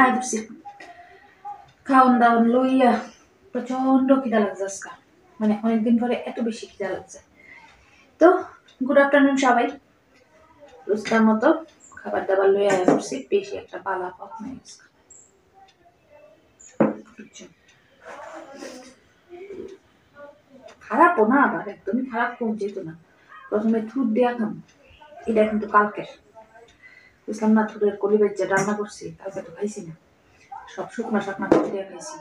আর বসি খাওন দাওন লইয়া প্রচন্ড খিদা লাগছে আজকে, মানে অনেকদিন পরে এত বেশি খিদা লাগছে। তো গুড আফটারনুন সবাই, রোজকার মতো খাবার দাবার লইয়া বসছি। বেশি একটা পালা পাক নাই আজকে, খারাপও না, আবার একদমই খারাপ কম যেত না। প্রথমে থুর দিয়া খাম, এটা কিন্তু কালকের বুঝলাম না, থুরের কলি বেজে রান্না করছি, কালকে তো খাইছি না, সব শুকনা শাকনা দিয়ে খাইছি,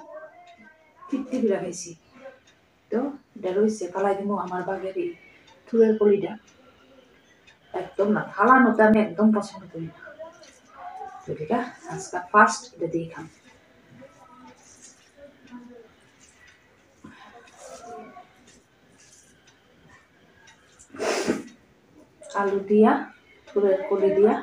তৃপ্তি করে খাইছি। তো এটা রয়েছে, কালাই দিব আমার বাগের এই থুরের কলিটা। একদম না ফালানোতে আমি একদম পছন্দ করি না, তো এটা আজকে ফার্স্ট এটা দিয়ে খাম। আলু দিয়া থুরের কলি দিয়া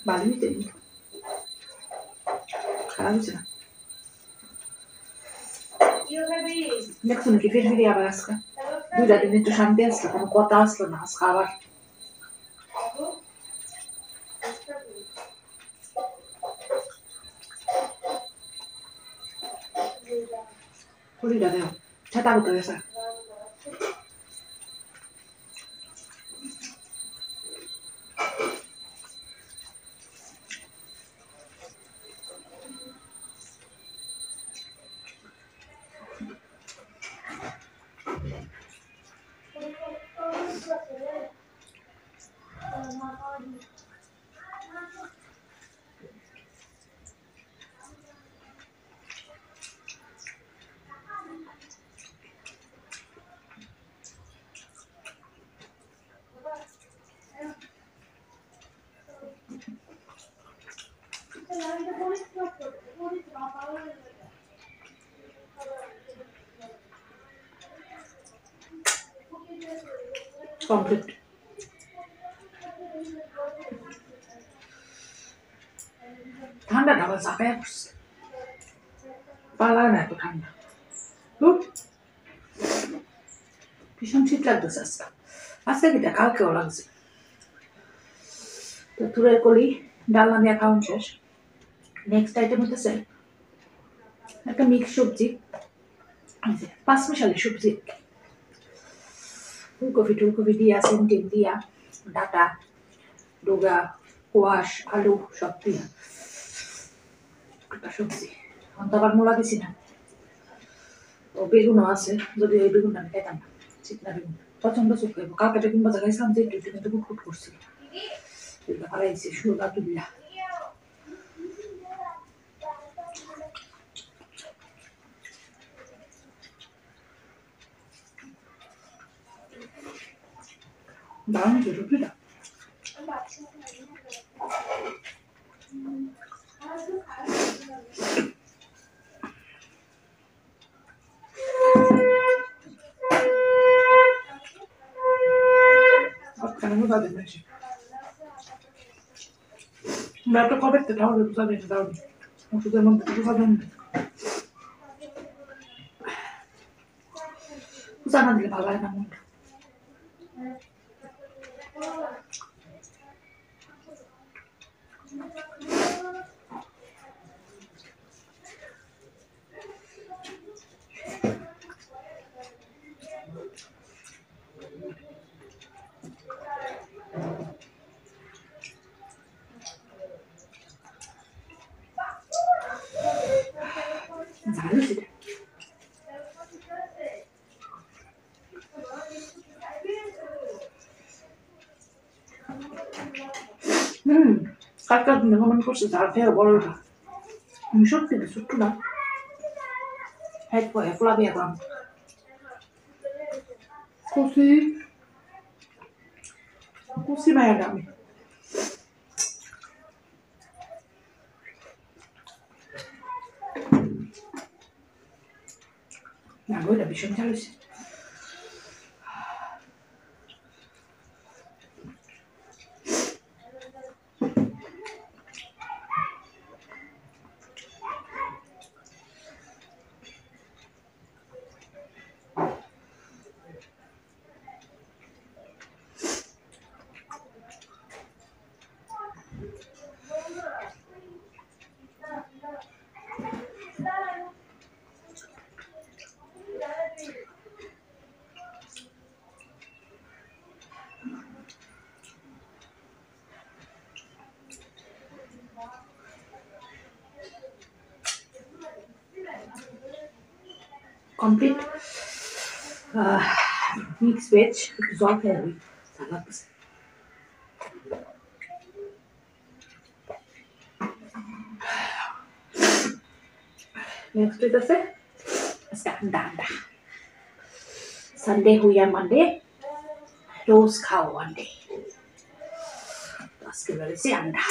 ভালো হইতে খারাপ হয়েছে না। দেখুন কি ফের ফিরে আবার আজকে 2টা দিন একটু শান্তি আসলো, কোনো কথা আসলো না, আজকে আবার কলিটা দেও ছাতা উঠে গেছে। কমপ্লিট। ঠান্ডাটা আবার চাপায় পড়ছে, পালায় না এত ঠান্ডা, ভীষণ শীত লাগতেছে আজকে। আজকে কিটা কালকেও লাগছে। তো তুরের কলি ডালনা দিয়ে খাওয়ান শেষ। নেক্সট আইটেম হতেছে একটা মিক্স সবজি, 5 মিশালি সবজি, ফুলকপি টুলকপি দিয়া, সেন্টিম দিয়া, ডাটা ডোগা কোয়াশ আলু সব দিয়া একটা সবজি। এখন তো আবার মূলা দিছি না, ও বেগুনও আছে, যদি ওই বেগুনটা আমি খাইতাম না, চিকনা বেগুন প্রচন্ড চোখ খাইব। কালকে বেগুন বাজা খাইছিলাম যে একটু কিন্তু খুব করছিল, ফালাইছি সুরগা তুলিয়া। দারুণ হয়েছে রুটিটা। আমরা তো কবে তাহলে বুঝা দেন দারুণ ওষুধের মধ্যে বুঝা দেন, বুঝা না দিলে ভালো হয় না মনটা। ভালো সেটা কাটকাট মেহমান করছে, তার থেকে বড়টা আমি সত্যি ছোট্ট না, হেড পরে ফোলাবি এখন কুচি কুচি মায়াটা আমি না, ওইটা ভীষণ চালুছে। কমপ্লিট মিক্স ভেজ, একটু জল খেয়ে যাবি, সালাদ। নেক্সট হইতেছে আজকে আন্ডা। সানডে হইয়া মানডে রোজ খাও আন্ডে, আজকে বেড়েছি আন্ডা।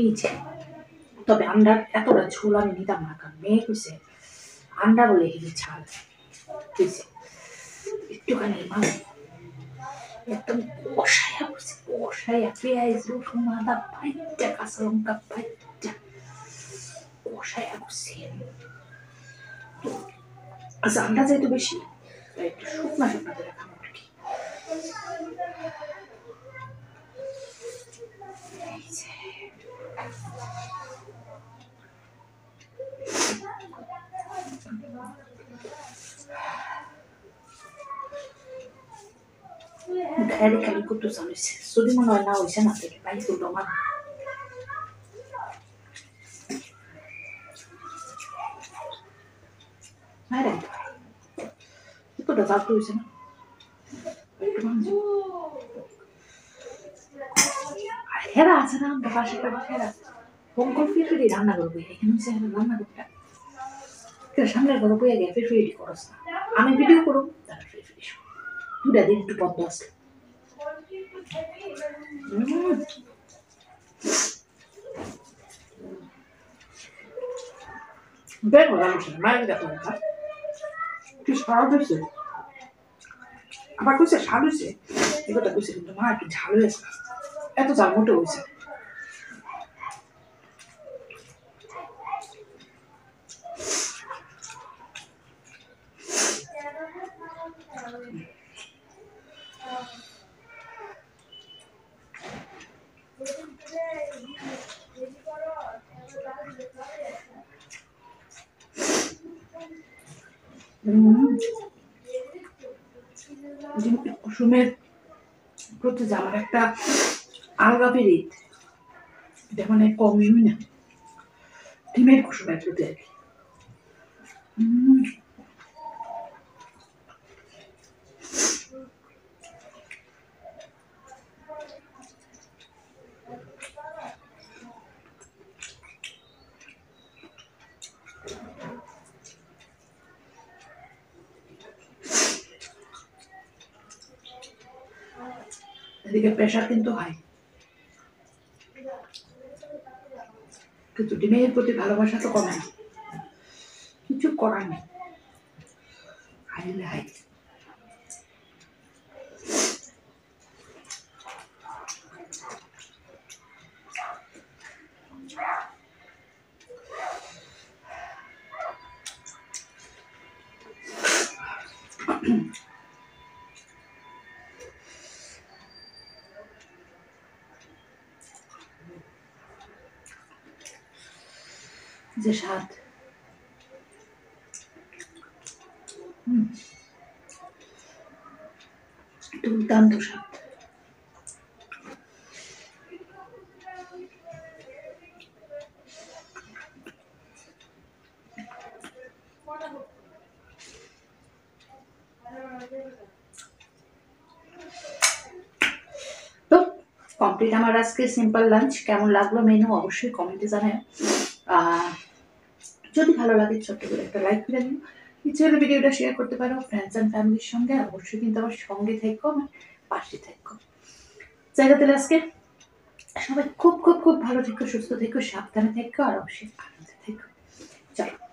এই যে তবে আন্ডার এতটা ঝোল আমি নিতাম না, কারণ মেয়ে কইছে আন্ডা বলে এই ঝাল কইছে, একটুখানি মানে একদম কষাইয়া করছে, কষাইয়া পেঁয়াজ রসুন আদা ফাইটা কাঁচা লঙ্কা ফাইটা কষাইয়া করছে। আচ্ছা আন্ডা যেহেতু বেশি একটু শুকনা শুকনা করে খাবো আর কি। গায়ে খালি কত চালিয়েছে, যদি মনে হয় না হয়েছে না থেকে পাই করলো আমার। কতটা চাপ হয়েছে না, হেরা আছে না আমরা পাশে হেরা ফোন কল ফিরফিরি রান্না করবো, এখানে হচ্ছে রান্না করতে সামনের ঘরে বইয়া গিয়ে ফিরফিরি করস না, আমি ভিডিও করব তারা ফিরফিরি দুটা দিন একটু বন্ধ আছে। বের হয়ে গেল মায়ের দেখো কি স্বাদ হয়েছে, আবার কইছে স্বাদ হয়েছে এ কথা কইছে, কিন্তু মা একটু ঝাল হয়েছে, এত ঝাল মোটে হয়েছে। কুসুমের প্রতি যে আমার একটা আলগা পিরিত, এটা মানে কমই না ডিমের কুসুমের প্রতি আর কি। এদিকে প্রেশার কিন্তু হাই, কিন্তু ডিমের প্রতি ভালোবাসা তো কমে না, কিছু করার নেই, হাইলে হাই। যে স্বাদ, দুর্দান্ত স্বাদ। তো কমপ্লিট আমার আজকে সিম্পল লাঞ্চ। কেমন লাগলো মেনু অবশ্যই কমেন্টে জানায়। যদি ভালো লাগে ছোট্ট করে একটা লাইক করে দিন, ইচ্ছে হলে ভিডিওটা শেয়ার করতে পারো ফ্রেন্ডস অ্যান্ড ফ্যামিলির সঙ্গে। অবশ্যই কিন্তু আমার সঙ্গে থেকো, আমার পাশে থেকো। জায়গাতে আজকে সবাই খুব খুব খুব ভালো থেকো, সুস্থ থেকো, সাবধানে থেকো, আর অবশ্যই আনন্দে থেকো। চলো।